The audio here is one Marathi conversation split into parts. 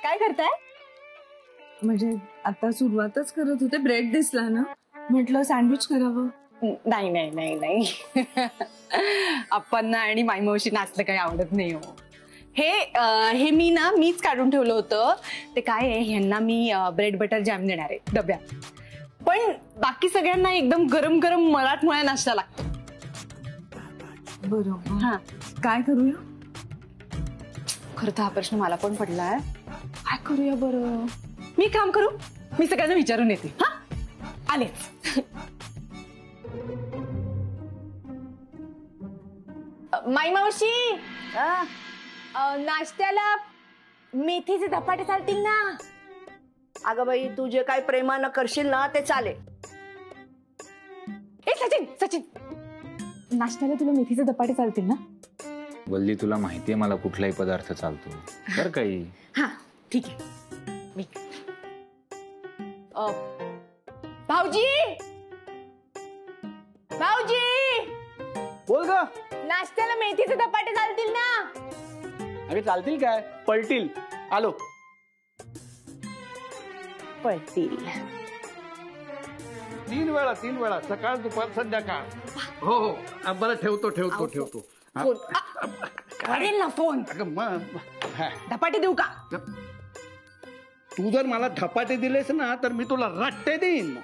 काय करताय? म्हणजे आता सुरुवातच करत होते, ब्रेड दिसला ना, म्हटलं सँडविच करावं. नाही नाही नाही नाही अप्पांना आणि माईमावशींना असलं काही आवडत नाही हो. हे मीच काढून ठेवलं होतं. ते काय आहे, ह्यांना मी ब्रेड बटर जॅम देणार आहे डब्यात. पण बाकी सगळ्यांना एकदम गरम गरम मराठमोळा नाश्ता लागतो. बरोबर. हा, काय करूया? खरं तर हा प्रश्न मला पण पडलाय. काय करूया बरं? मी काम करू, मी सगळ्यांना विचारून येते. हा, आलेच. माईमावशी, नाश्त्याला मेथीचे धपाटे चालतील ना? अगं बाई, तू जे काही प्रेमानं करशील ना ते चालेल. ए सचिन सचिन, नाश्त्याला तुला मेथीचे धपाटे चालतील ना? वल्ली, तुला माहितीये मला कुठलाही पदार्थ चालतो तर काही. हा ठीक आहे. मी भाऊजी, भाऊजी, बोल ग. नाश्त्याला मेथीचे धपाटे चालतील ना? अरे चालतील काय, पलतील. आलो. पळतील. 3 वेळा सकाळ दुपार संध्याकाळ. हो हो, बरं ठेवतो. फोन करेल ना फोन. अगं मग धपाटे देऊ का? तू जर मला धपाटे दिलेस ना तर मी तुला रट्टे देईन.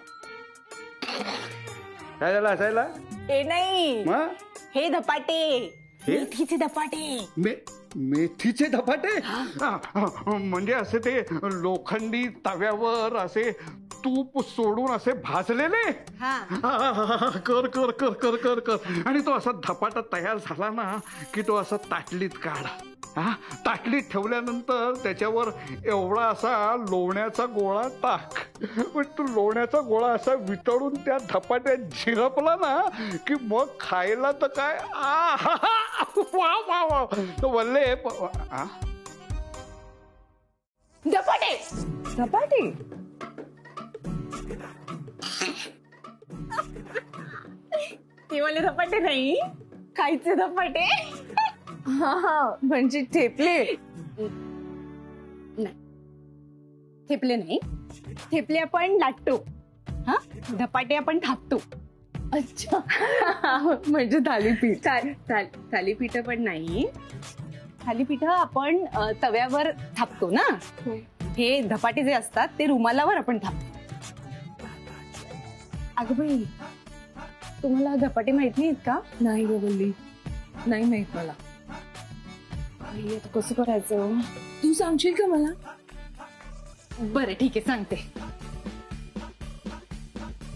काय झालं असायला? ए नाही, मग हे धपाटे, हे? मेथीचे धपाटे. मेथीचे धपाटे? म्हणजे असे ते लोखंडी तव्यावर असे तूप सोडून असे भाजलेले? कर कर कर कर कर कर आणि तो असा धपाटा तयार झाला ना की तो असा ताटलीत काढ. ताटलीत ठेवल्यानंतर त्याच्यावर एवढा असा लोण्याचा गोळा टाक. पण तो लोण्याचा गोळा असा वितळून त्या धपाट्यात झिरपला ना की मग खायला तर काय वा वा वा. तो वल्ले धपाटे धपाटे ते वाले धपाटे नाही, खायचे धपाटे. हा, म्हणजे ठेपले. नाही, थेपले नाही. थेपले आपण लाटतो, हा, धपाटे आपण थापतो. अच्छा. म्हणजे थालीपीठ. थालीपीठ पण नाही. थालीपीठ आपण तव्यावर थापतो ना. हे धपाटे जे असतात ते रुमालावर आपण थापतो. अगं बाई, तुम्हाला धपाटे माहित नाहीत का? नाही ग वल्ली, नाही माहित मला. आता कसं करायचं? तू सांगशील का मला? बरं ठीक आहे, सांगते.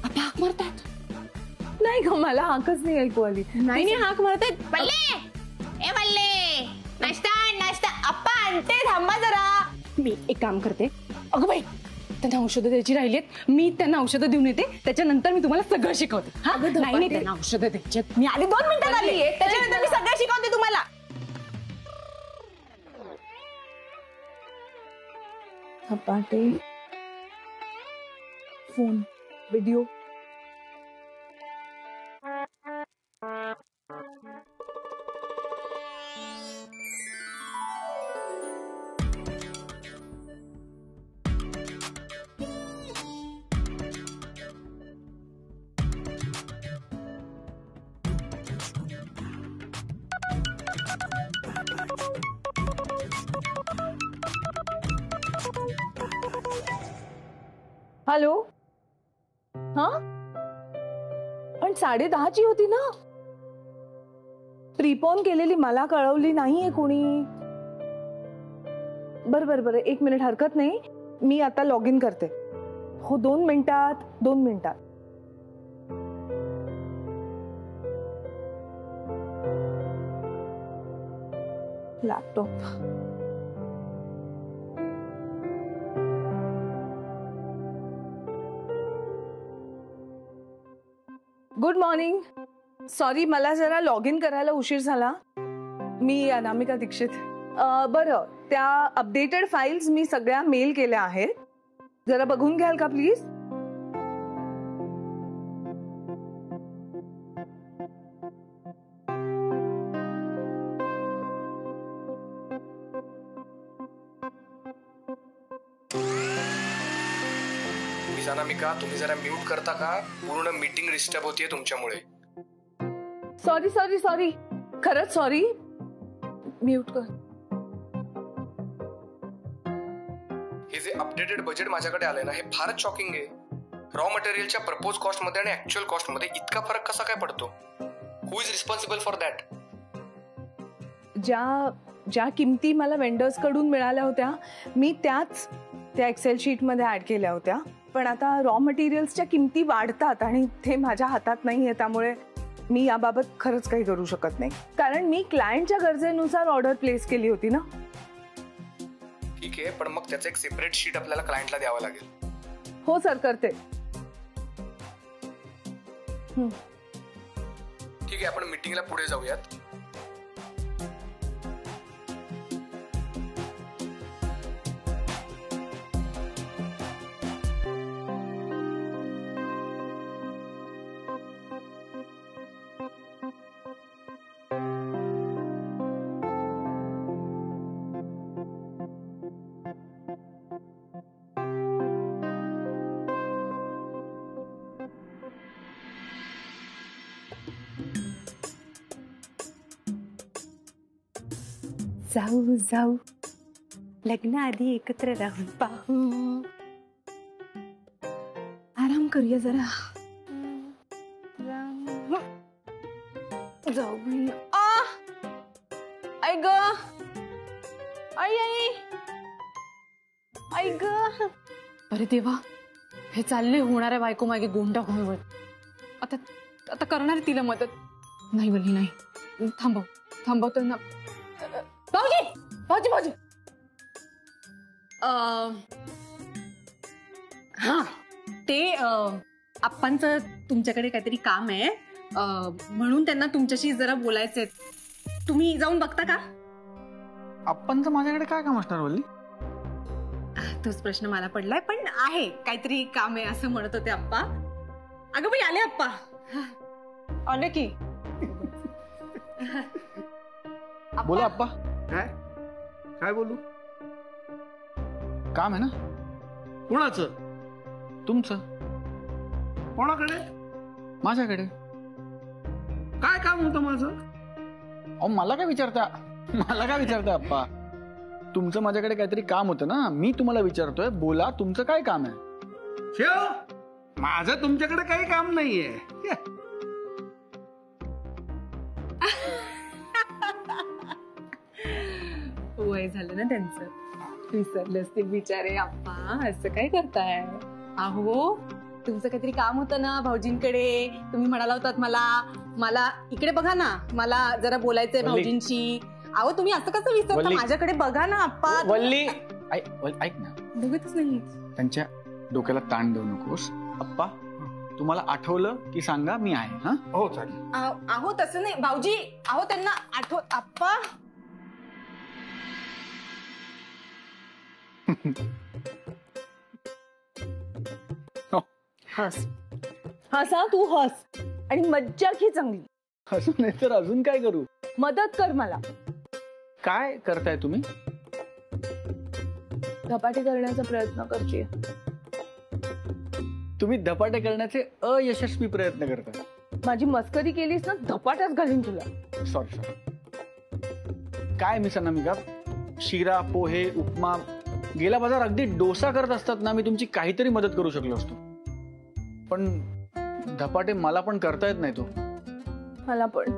आता हाक मारतात. नाही ग, मला हाकच नाही ऐकू आली. नाही हाक मारतात. बल्ले, ए बल्ले, नाश्ता नाश्ता. अप्पा आणते, थांबा जरा. मी एक काम करते. अगं बाई, त्यांना औषधं द्यायची राहिलेत, मी त्यांना औषधं देऊन येते. त्याच्यानंतर मी तुम्हाला सगळं शिकवते. नाही, त्यांना औषधं द्यायची. मी आधी 2 मिनिटात आली, त्याच्यानंतर मी सगळं शिकवते तुम्हाला. धपाटे, फोन, व्हिडिओ. हॅलो. हा, पण 10:30ची होती ना. प्रीपोन केलेली, मला कळवली नाहीये कोणी. बरं 1 मिनिट, हरकत नाही. मी आता लॉग इन करते. हो, 2 मिनिटात. लॅपटॉप. Good morning. सॉरी, मला जरा लॉग इन करायला उशीर झाला. मी अनामिका दीक्षित. बरं, त्या अपडेटेड फाईल्स मी सगळ्या मेल केल्या आहेत. जरा बघून घ्याल का प्लीज? मिस अनामिका, तुम्ही जरा म्यूट करता का? पूर्ण मीटिंग डिस्टर्ब होतीये तुमच्यामुळे. सॉरी सॉरी सॉरी, खरंच सॉरी. म्यूट कर. हे जे अपडेटेड बजेट माझ्याकडे आलंय ना, हे फारच शॉकिंग आहे. रॉ मटेरियलच्या प्रपोज कॉस्ट मध्ये आणि ऍक्च्युअल कॉस्ट मध्ये इतका फरक कसा काय पडतो? हु इज रिस्पॉन्सिबल फॉर दॅट? ज्या किमती मला वेंडर्स कडून मिळाल्या होत्या मी त्याच त्या एक्सेल शीट मध्ये ऍड केल्या होत्या. पण आता रॉ मटेरियल्सच्या किमती वाढतात आणि ते माझ्या हातात नाहीये, त्यामुळे मी याबाबत खरंच काही करू शकत नाही. कारण मी क्लायंटच्या गरजेनुसार ऑर्डर प्लेस केली होती ना. ठीक आहे, पण मग त्याचं एक सेपरेट शीट आपल्याला क्लायंटला द्यावं लागेल. हो सर, करते. ठीक आहे, आपण मीटिंगला पुढे जाऊयात. जाऊ जाऊ लग्नाआधी एकत्र राहून पाहू. आराम करूया जरा. जाऊ बहीण. आई ग, आई आई आई ग. अरे देवा, हे चालले होणाऱ्या बायको मागे गोंडा घोळवत. आता आता करणार तिला मदत. नाही वल्ली नाही, थांबवतो ना. भाऊजी भाऊजी भाऊजी. हा, ते आप्पांचं तुमच्याकडे काहीतरी काम आहे, म्हणून त्यांना तुमच्याशी जरा बोलायचंय. तुम्ही जाऊन बघता का? आप्पांचं माझ्याकडे काय काम असणार वल्ली? तोच प्रश्न मला पडलाय, पण आहे काहीतरी काम आहे असं म्हणत होते आप्पा. अगं बाई, आले आप्पा. आले की. बोला आप्पा. काय काय बोलू? काम आहे ना. कोणाचं? तुमचं. कोणाकडे? माझ्याकडे. काय काम होतं माझं? अहो, मला काय विचारता आप्पा? तुमचं माझ्याकडे काहीतरी काम होतं ना, मी तुम्हाला विचारतोय. बोला, तुमचं काय काम आहे? शिव, माझं तुमच्याकडे काही काम नाहीये. वय झालं ना त्यांचं, विसरले असतील बिचारे आप्पा. असं काय करताय? अहो, तुमचं काहीतरी काम होतं ना भाऊजींकडे. तुम्ही म्हणाला होतात मला इकडे बघा ना, मला जरा बोलायचंय भाऊजींशी. अहो, तुम्ही असं कसं विसरता? माझ्याकडे बघा ना आप्पा. वल्ली, ऐक ना. बघतच नाही. त्यांच्या डोक्याला ताण देऊ नकोस. आप्पा, तुम्हाला आठवलं की सांगा, मी आहे. हा, हो चालेल. अहो तसं नाही भाऊजी. अहो, त्यांना आप्पा. हस तू हस आणि मज्जा घे चांगली. असं नाही तर अजून काय करू? मदत कर मला. काय करताय तुम्ही? धपाटे करण्याचा प्रयत्न करते. तुम्ही धपाटे करण्याचे अयशस्वी प्रयत्न करता. माझी मस्करी केलीस ना, धपाट्याच घालीन तुला. सॉरी. काय मिस अनामिका, शिरा, पोहे, उपमा, गेला बाजार अगदी डोसा करत असतात ना, मी तुमची काहीतरी मदत करू शकलो असतो. पण धपाटे मला पण करता येत नाही. तो मला पण.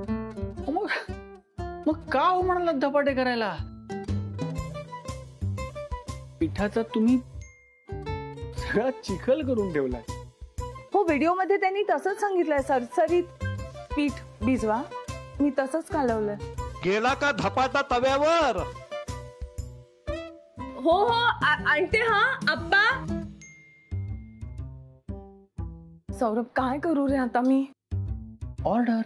मग का हो म्हणाला धपाटे करायला? पिठाचा तुम्ही सगळा चिखल करून ठेवलाय. हो, व्हिडिओ मध्ये त्यांनी तसंच सांगितलंय, सरसरीत पीठ भिजवा. मी तसंच कालवलंय. गेला का धपाटा तव्यावर? हो आणते. हा आप्पा. सौरभ, काय करू रे आता मी? ऑर्डर.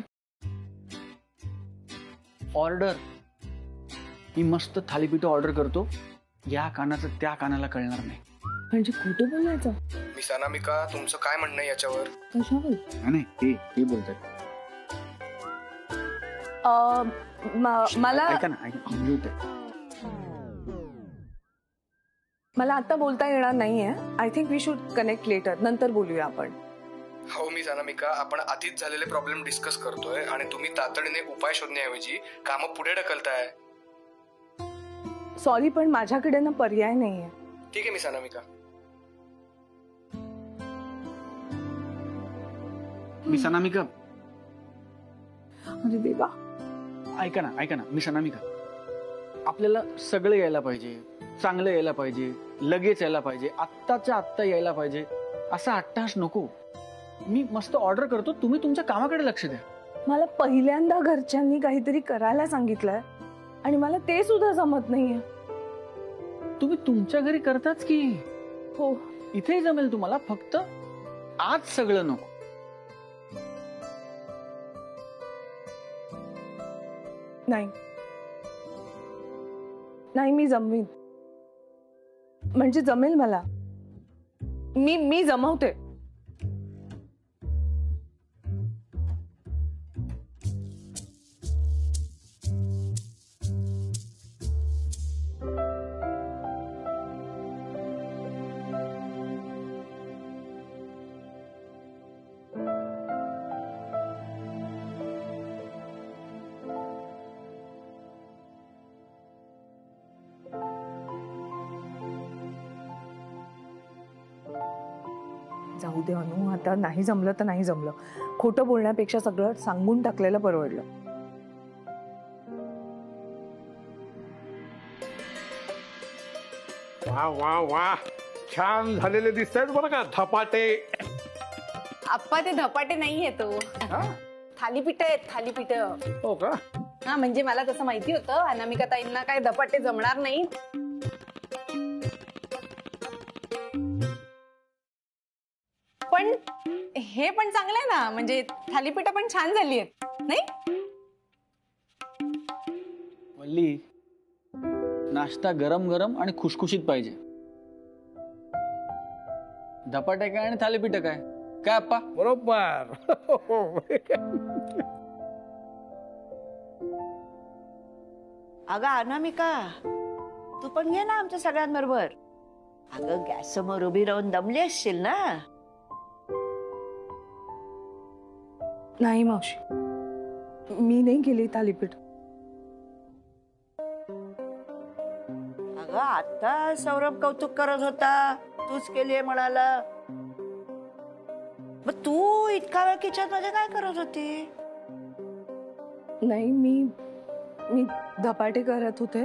मी मस्त थालीपीठ ऑर्डर करतो. या कानाचं त्या कानाला कळणार नाही. म्हणजे खोटं बोलायचं? मिस अनामिका, तुमचं काय म्हणणं आहे याच्यावर? कशावर? नाही, हे बोलतात. मला ऐका ना, म्यूट आहे. मला आता बोलता येणार नाहीये. I think we should connect later. नंतर बोलूया आपण. हो मिस अनामिका, आपण आधीच झालेले प्रॉब्लेम डिस्कस करतोय आणि तुम्ही तातडीने उपाय शोधण्याऐवजी कामं पुढे ढकलताय. सॉरी, पण माझ्याकडे ना पर्याय नाहीये. ठीक आहे मिस अनामिका. मिस अनामिका, अरे देवा. ऐका ना मिस अनामिका, आपल्याला सगळं यायला पाहिजे, चांगलं यायला पाहिजे, लगेच यायला पाहिजे, आत्ताच्या आत्ता यायला पाहिजे, असा अट्टहास नको. मी मस्त ऑर्डर करतो, तुम्ही तुमच्या कामाकडे लक्ष द्या. मला पहिल्यांदा घरच्यांनी काहीतरी करायला सांगितलंय आणि मला ते सुद्धा जमत नाहीये. तुम्ही तुमच्या घरी करताच की. हो, इथे जमेल तुम्हाला, फक्त आज सगळं नको. नाही नाही, मी जमवीन. म्हणजे जमेल मला. मी जमवते. जाऊ दे अनु, आता नाही जमलं तर नाही जमलं. खोटं बोलण्यापेक्षा सगळं सांगून टाकलेलं परवडलं. वा वा वा, छान झालेले दिसत आहेत बरं का धपाटे. आप्पा ते धपाटे नाहीये तो, हा? थालीपीठ आहेत, थालीपीठ. हो का? हा, म्हणजे मला तसं माहिती होतं अनामिका ताईंना काय धपाटे जमणार नाही. पण हे पण चांगलं आहे ना, म्हणजे थालीपीठ पण छान झाली आहेत नाही. वल्ली, नाश्ता गरम गरम आणि खुशखुशीत पाहिजे. धपाटे काय आणि थालीपीठ काय काय अप्पा? बरोबर. अगं अनामिका, तू पण घे ना आमच्या सगळ्यांबरोबर. अगं गॅस समोर उभी राहून दमली असशील ना. नाही मावशी, मी नाही केली थालीपीठ. अगं आता सौरभ कौतुक करत होता, तूच केलीये म्हणाला. मग तू इतका वेळ किचन मध्ये काय करत होती? नाही, मी धपाटे करत होते.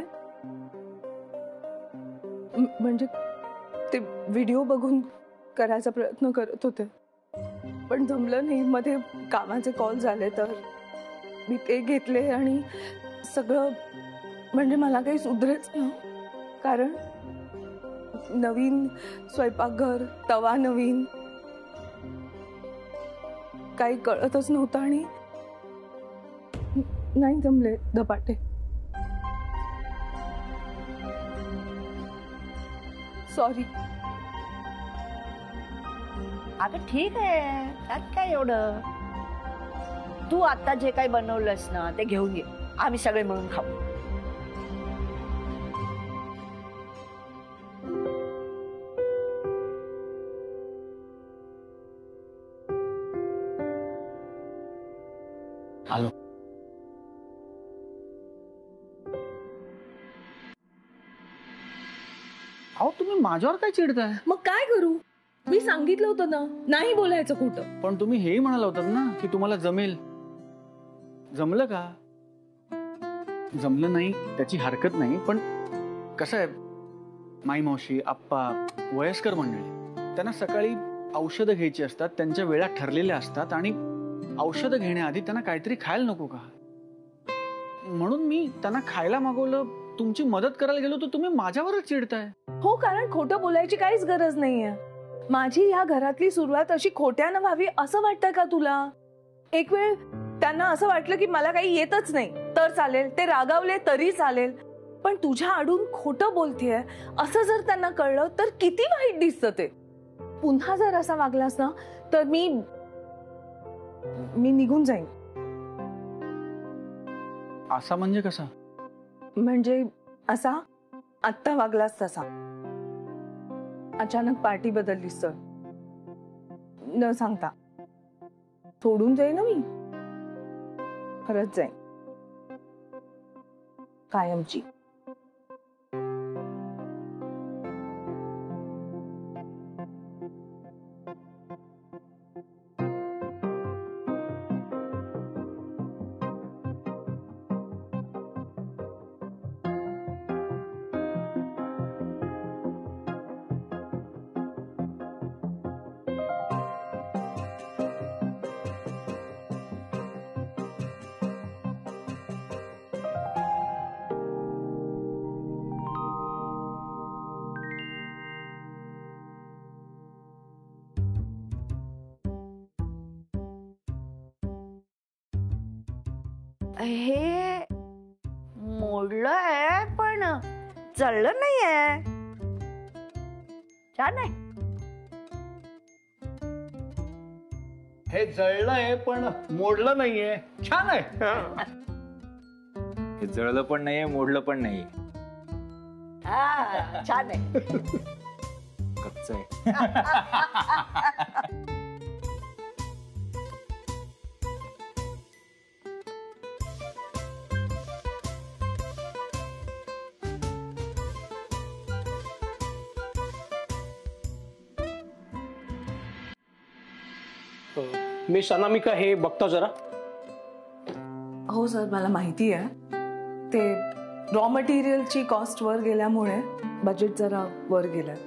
म्हणजे ते व्हिडिओ बघून करायचा प्रयत्न करत होते, पण जमलं नाही. मध्ये कामाचे कॉल झाले तर मी ते घेतले आणि सगळं, म्हणजे मला काही सुधरेच ना. कारण नवीन स्वयंपाकघर, तवा नवीन, काही कळतच नव्हतं आणि नाही जमले धपाटे. सॉरी. अगं ठीक आहे, त्यात काय एवढं. तू आता जे काही बनवलंस ना ते घेऊन ये, आम्ही सगळे मिळून खाऊ. आलो. अहो, तुम्ही माझ्यावर काय चिडताय? मग काय करू? मी सांगितलं होतं ना, नाही बोलायचं खोटं. पण तुम्ही हेही म्हणाला होतात ना की तुम्हाला जमेल. जमलं का? जमलं नाही त्याची हरकत नाही, पण कसं आहे, माई मावशी, आप्पा वयस्कर मंडळी, त्यांना सकाळी औषधं घ्यायची असतात, त्यांच्या वेळा ठरलेल्या असतात आणि औषधं घेण्याआधी त्यांना काहीतरी खायला नको का? म्हणून मी त्यांना खायला मागवलं, तुमची मदत करायला गेलो तर तुम्ही माझ्यावरच चिडताय. हो, कारण खोटं बोलायची काहीच गरज नाहीये. माझी या घरातली सुरुवात अशी खोट्यानं व्हावी असं वाटतंय का तुला? एक वेळ त्यांना असं वाटलं की मला काही येतच नाही तर चालेल, ते रागावले तरी चालेल, पण तुझ्या आडून खोटं बोलतेय असं जर त्यांना कळलं तर किती वाईट दिसतं ते. पुन्हा जर असा वागलास ना तर मी निघून जाईन. असा म्हणजे कसा? म्हणजे असा आत्ता वागलास तसा. अचानक पार्टी बदलली सर, न सांगता. सोडून जाईन ना मी, खरंच जाईन कायमची. हे मोडलंय पण चढलं नाहीये. छान आहे. हे जळलंय पण मोडलं नाहीये. छान आहे. हे जळलं पण नाहीये, मोडलं पण नाही, हा, छान आहे. कच्चं आहे. मिस अनामिका हे बघता जरा. हो सर, मला माहिती आहे. ते रॉ मटेरियलची कॉस्ट वर गेल्यामुळे बजेट जरा वर गेलंय.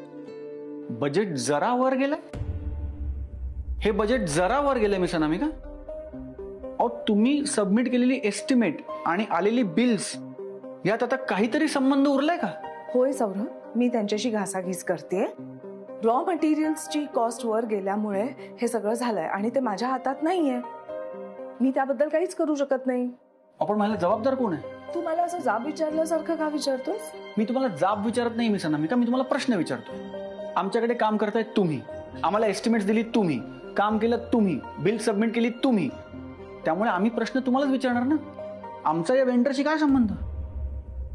बजेट जरा वर गेलंय? हे बजेट जरा वर गेलंय मिस अनामिका? अहो, तुम्ही सबमिट केलेली एस्टिमेट आणि आलेली बिल्स यात आता काहीतरी संबंध उरलाय का? होय सौरभ, मी त्यांच्याशी घासाघीस करते. रॉ मटेरियल्सची कॉस्ट वर गेल्यामुळे हे सगळं झालंय आणि ते माझ्या हातात नाहीये. मी त्याबद्दल काहीच करू शकत नाही. आपण मला जबाबदार कोण आहे? तू मला असं जाब विचारल्यासारखं का विचारतोस? मी तुम्हाला जाब विचारत नाही मिस अनामिका, मी तुम्हाला प्रश्न विचारतो. आमच्याकडे काम करताय तुम्ही, आम्हाला एस्टिमेट्स दिली तुम्ही, काम केलं तुम्ही, बिल सबमिट केली तुम्ही, त्यामुळे आम्ही प्रश्न तुम्हालाच विचारणार ना. आमचा या वेंडरशी काय संबंध?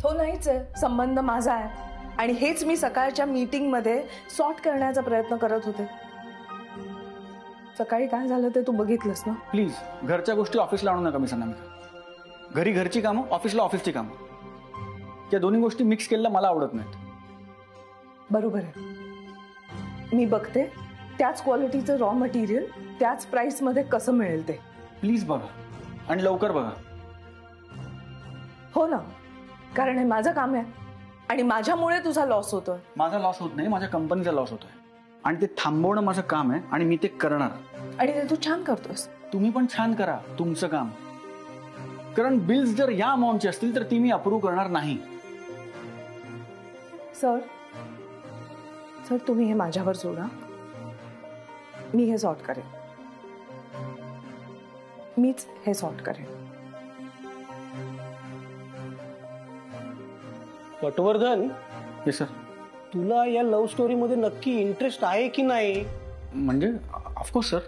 तो नाहीच आहे, संबंध माझा आहे. आणि हेच मी सकाळच्या मीटिंग मध्ये सॉर्ट करण्याचा प्रयत्न करत होते. सकाळी काय झालं ते तू बघितलंस ना. प्लीज घरच्या गोष्टी ऑफिसला आणू नका मिस अनामिका. घरी घरची कामं, ऑफिसला ऑफिसची कामं, या दोन्ही गोष्टी मिक्स केलेल्या मला आवडत नाहीत. बरोबर आहे. मी बघते त्याच क्वालिटीचं रॉ मटेरियल त्याच प्राइस मध्ये कसं मिळेल ते. प्लीज बघा आणि लवकर बघा. हो ना, कारण हे माझं काम आहे आणि माझ्यामुळे तुझा लॉस होतोय. माझा लॉस होत नाही, माझ्या कंपनीचा लॉस होतोय आणि ते थांबवणं माझं काम आहे आणि मी ते करणार. आणि ते तू छान करतोस. तुम्ही पण छान करा तुमचं काम, कारण बिल्स जर या अमाऊंटची असतील तर ती मी अप्रूव्ह करणार नाही. सर सर तुम्ही हे माझ्यावर सोडा. मी हे सॉर्ट करेन. मीच हे सॉर्ट करेन. Patwardhan, yes sir. तुला या लव्ह स्टोरी मध्ये नक्की इंटरेस्ट आहे की नाही? म्हणजे ऑफकोर्स सर.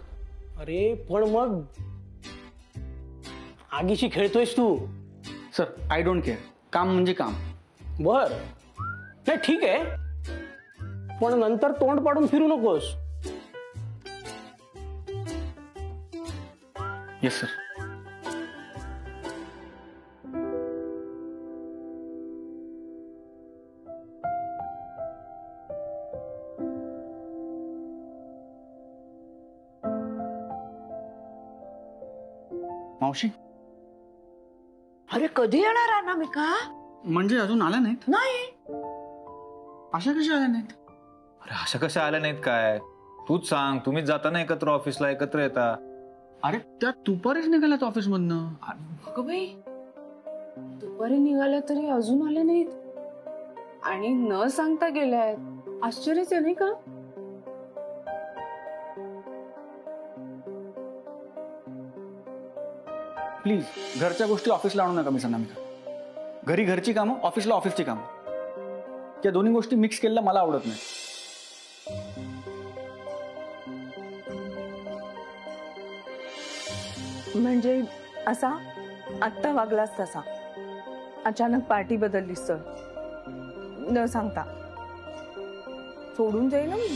अरे पण मग आगीशी खेळतोयस तू. Sir I don't care. काम म्हणजे काम. बर, नाही ठीक आहे, पण नंतर तोंड पाडून फिरू नकोस. Yes sir. मावशी, अरे कधी येणार अनामिका? म्हणजे अजून आल्या नाहीत? नाही. अशा कशा आल्या नाहीत? अरे अशा कशा आल्या नाहीत काय? तूच सांग. तुम्हीच जाता ना एकत्र ऑफिसला, एकत्र येता. अरे त्या दुपारीच निघाल्यात ऑफिस मधनं. अगं बाई, दुपारी निघाल्या तरी अजून आले नाहीत आणि न सांगता गेल्यात. आश्चर्यच आहे नाही का? प्लीज घरच्या गोष्टी ऑफिसला आणू नका मिस अनामिका. घरी घरची कामं, ऑफिसला ऑफिसची कामं, या दोन्ही गोष्टी मिक्स केलेल्या मला आवडत नाही. म्हणजे असा आत्ता वागलास तसा. अचानक पार्टी बदललीस सर, न सांगता. सोडून जाईल ना मी.